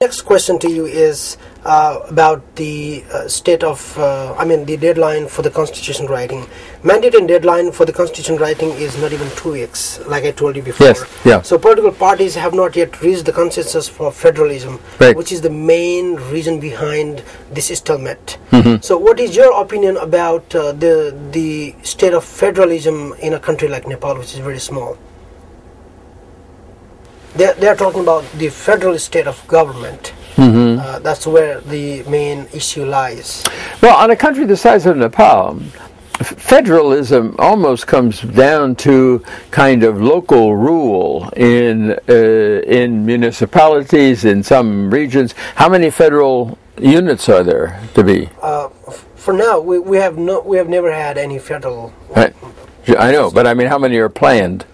Next question to you is about the state of, the deadline for the constitution writing. Mandatory deadline for the constitution writing is not even 2 weeks, like I told you before. Yes, yeah. So political parties have not yet reached the consensus for federalism, right, which is the main reason behind this stalemate. Mm-hmm. So what is your opinion about the state of federalism in a country like Nepal, which is very small? They are talking about the federal state of government. Mm-hmm. That's where the main issue lies. Well, on a country the size of Nepal, federalism almost comes down to kind of local rule in municipalities, in some regions. How many federal units are there to be? For now, we have never had any federal. I know, but I mean, how many are planned?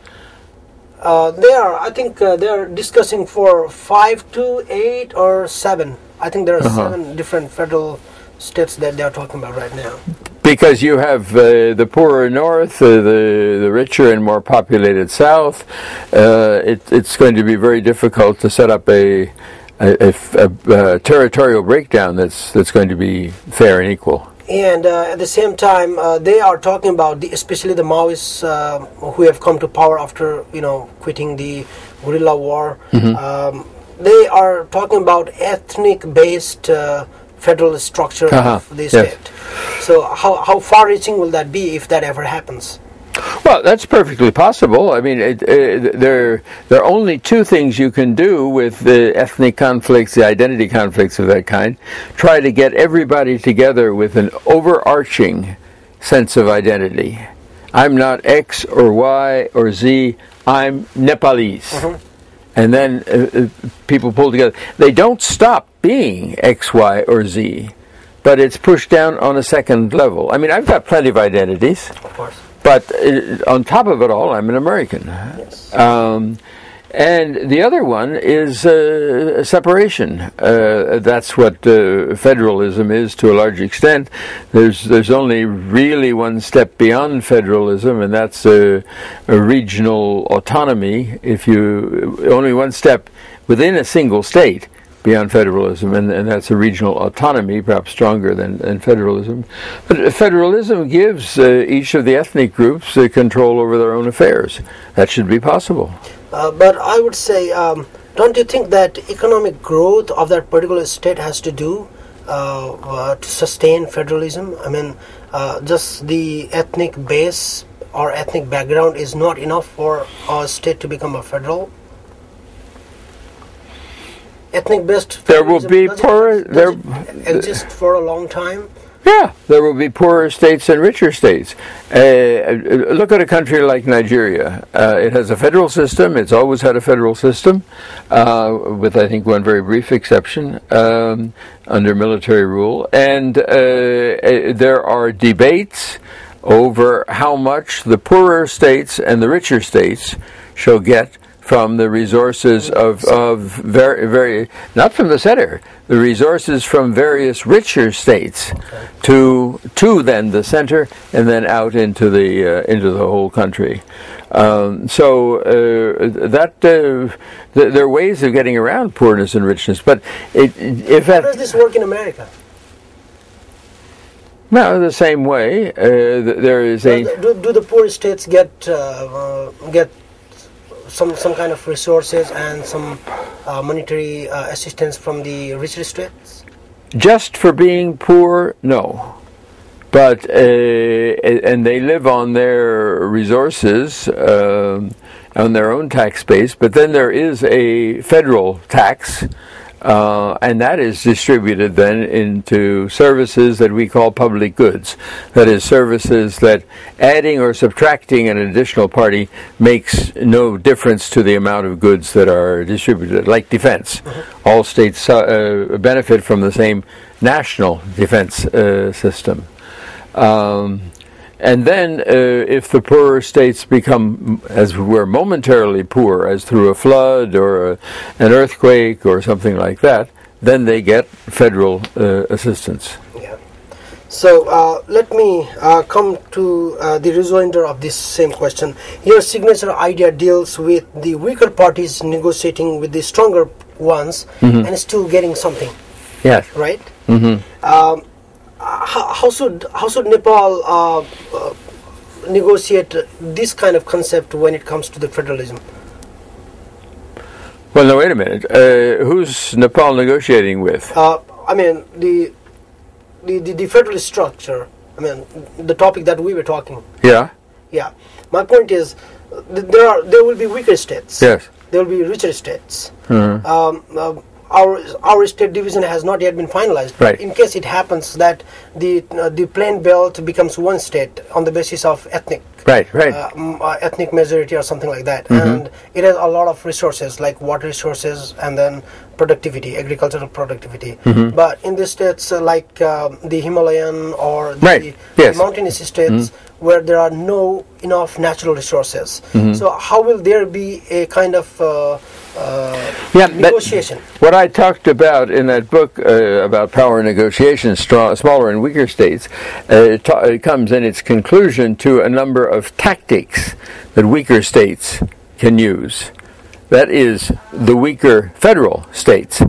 I think they are discussing for 5 to 8 or 7. I think there are 7 different federal states that they are talking about right now. Because you have the poorer north, the richer and more populated south. It's going to be very difficult to set up a territorial breakdown that's going to be fair and equal. And at the same time, they are talking about especially the Maoists who have come to power after quitting the guerrilla war. Mm-hmm. They are talking about ethnic-based federal structure of the state. Yes. So how far-reaching will that be if that ever happens? Well, that's perfectly possible. I mean, there are only 2 things you can do with the ethnic conflicts, the identity conflicts of that kind. Try to get everybody together with an overarching sense of identity. I'm not X or Y or Z, I'm Nepalese. Mm-hmm. And then people pull together. They don't stop being X, Y, or Z, but it's pushed down on a second level. I mean, I've got plenty of identities. Of course. But on top of it all, I'm an American. Yes. And the other one is separation. That's what federalism is to a large extent. There's only really one step beyond federalism, and that's a regional autonomy. Only one step within a single state beyond federalism, and that's a regional autonomy, perhaps stronger than federalism. But federalism gives each of the ethnic groups control over their own affairs. That should be possible. But I would say, don't you think that economic growth of that particular state has to do to sustain federalism? I mean, just the ethnic base or ethnic background is not enough for a state to become a federal? Ethnic-based there will be poorer. There exist for a long time. Yeah, there will be poorer states and richer states. Look at a country like Nigeria. It has a federal system. It's always had a federal system, with I think one very brief exception under military rule. And there are debates over how much the poorer states and the richer states shall get from the resources of very not from the center, the resources from various richer states to then the center and then out into the whole country. There are ways of getting around poorness and richness, but how does this work in America? No, the same way. There is do the poor states get some kind of resources and some monetary assistance from the richer states? Just for being poor, no. But and they live on their resources, on their own tax base. But then there is a federal tax, and that is distributed then into services that we call public goods. That is, services that adding or subtracting an additional party makes no difference to the amount of goods that are distributed, like defense. Mm-hmm. All states benefit from the same national defense system. And then if the poorer states become, as we're momentarily poor, as through a flood or an earthquake or something like that, then they get federal assistance. Yeah. So let me come to the rejoinder of this same question. Your signature idea deals with the weaker parties negotiating with the stronger once and still getting something. Yes. Right. How should Nepal negotiate this kind of concept when it comes to the federalism? Well, no, wait a minute. Who's Nepal negotiating with? I mean the federalist structure. I mean the topic that we were talking. Yeah. Yeah. My point is, there will be weaker states. Yes. There will be richer states. Our state division has not yet been finalized. Right. In case it happens that the plain belt becomes one state on the basis of ethnic. Right. Ethnic majority or something like that, and it has a lot of resources like water resources and then productivity, agricultural productivity. But in the states like the Himalayan or the mountainous states where there are no enough natural resources, so how will there be a kind of negotiation? What I talked about in that book about power negotiations, smaller and weaker states, it comes in its conclusion to a number of tactics that weaker states can use. That is, the weaker federal states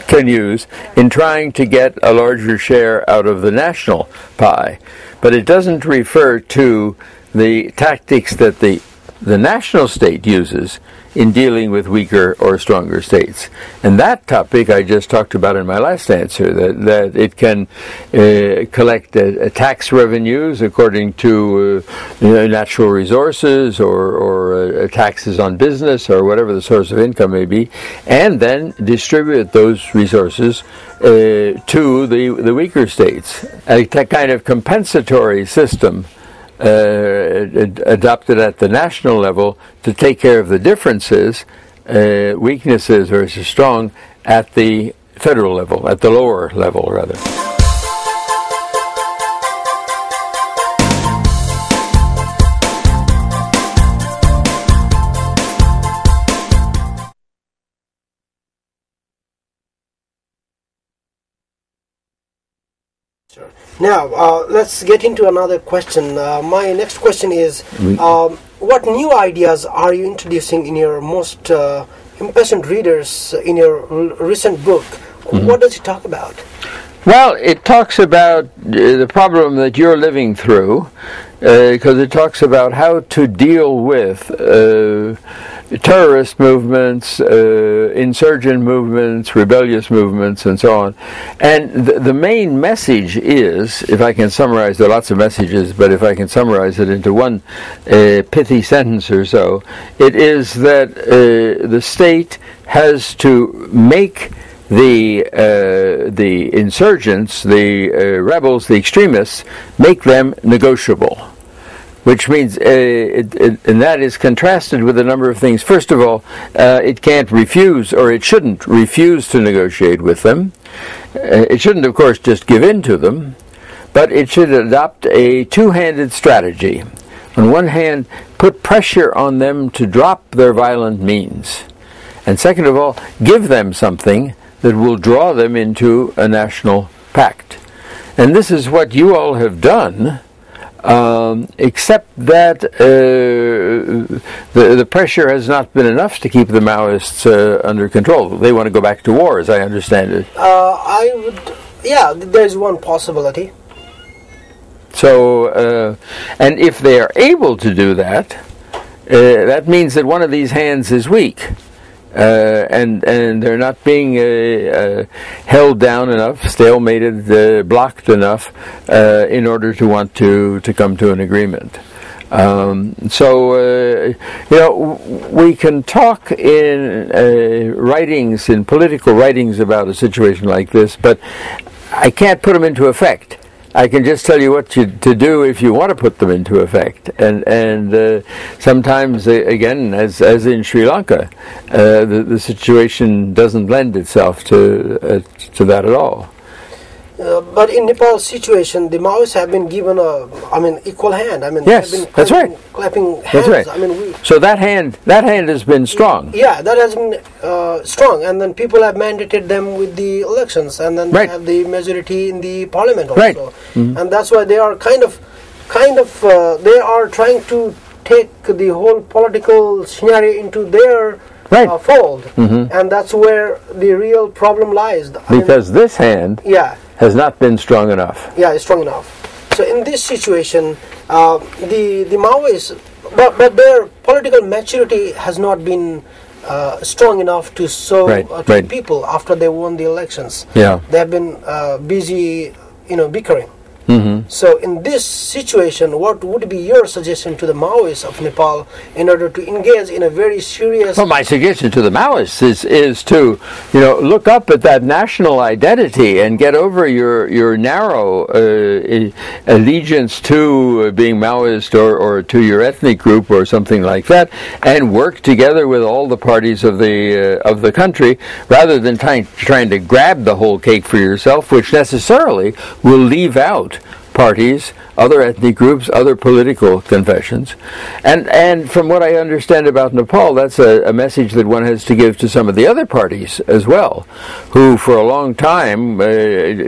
can use in trying to get a larger share out of the national pie. But it doesn't refer to the tactics that the national state uses in dealing with weaker or stronger states. And that topic I just talked about in my last answer, that it can collect tax revenues according to natural resources or taxes on business or whatever the source of income may be, and then distribute those resources to the weaker states. A kind of compensatory system adopted at the national level to take care of the differences, weaknesses versus strong, at the federal level, at the lower level rather. Now, let's get into another question. My next question is, what new ideas are you introducing in your most impassioned readers in your recent book? What does it talk about? Well, it talks about the problem that you're living through, because it talks about how to deal with terrorist movements, insurgent movements, rebellious movements, and so on. And the main message is, if I can summarize, there are lots of messages, but if I can summarize it into one pithy sentence or so, it is that the state has to make the insurgents, the rebels, the extremists, make them negotiable. Which means, and that is contrasted with a number of things. First of all, it can't refuse, or it shouldn't refuse to negotiate with them. It shouldn't, of course, just give in to them, but it should adopt a two-handed strategy. On one hand, put pressure on them to drop their violent means. And second of all, give them something that will draw them into a national pact. And this is what you all have done, except that the pressure has not been enough to keep the Maoists under control. They want to go back to war, as I understand it. There's one possibility. So, and if they are able to do that, that means that one of these hands is weak. And they're not being held down enough, stalemated, blocked enough in order to want to come to an agreement. We can talk in writings, in political writings about a situation like this, but I can't put them into effect. I can just tell you what to do if you want to put them into effect. And sometimes, again, as in Sri Lanka, the situation doesn't lend itself to that at all. But in Nepal's situation, the Maoists have been given equal hand. Yes, they've been that's right. Clapping hands. That's right. So that hand has been strong. Yeah, that has been strong, and then people have mandated them with the elections, and then they have the majority in the parliament also. Right. Mm-hmm. And that's why they are kind of they are trying to take the whole political scenario into their fold, and that's where the real problem lies. Because this hand has not been strong enough. Yeah, it's strong enough. So in this situation, the Maoists, but their political maturity has not been strong enough to show to the people after they won the elections. Yeah, they have been busy, bickering. So in this situation, what would be your suggestion to the Maoists of Nepal in order to engage in a very serious... Well, my suggestion to the Maoists is to, look up at that national identity and get over your narrow allegiance to being Maoist or to your ethnic group or something like that, and work together with all the parties of the country, rather than trying to grab the whole cake for yourself, which necessarily will leave out parties, other ethnic groups, other political confessions. And from what I understand about Nepal, that's a message that one has to give to some of the other parties as well, who for a long time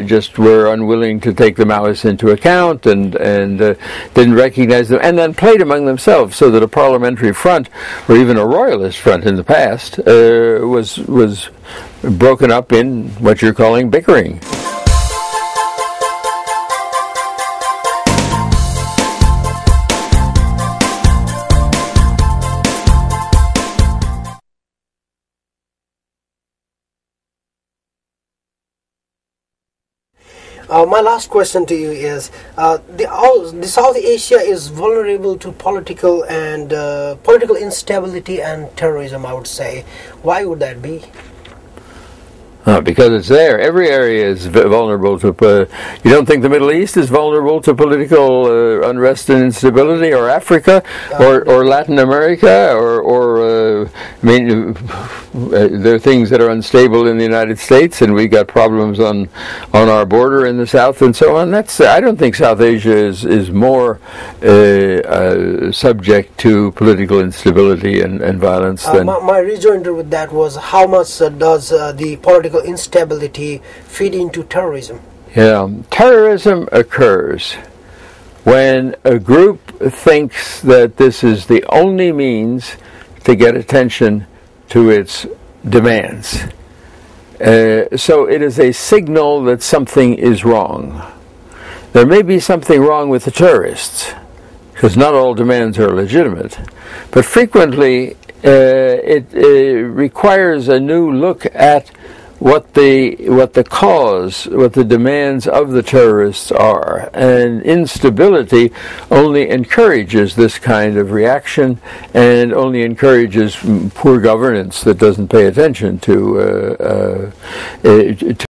just were unwilling to take the Maoists into account and didn't recognize them, and then played among themselves, so that a parliamentary front, or even a royalist front in the past, was broken up in what you're calling bickering. My last question to you is: the South Asia is vulnerable to political instability and terrorism, I would say. Why would that be? Because it's there. Every area is vulnerable to... you don't think the Middle East is vulnerable to political unrest and instability, or Africa, or Latin America, or there are things that are unstable in the United States, and we got problems on our border in the south and so on. I don't think South Asia is more subject to political instability and violence than... My rejoinder with that was, how much does the political instability feed into terrorism? Yeah, terrorism occurs when a group thinks that this is the only means to get attention to its demands. So it is a signal that something is wrong. There may be something wrong with the terrorists, because not all demands are legitimate, but frequently it requires a new look at what the demands of the terrorists are, and instability only encourages this kind of reaction, and only encourages poor governance that doesn't pay attention to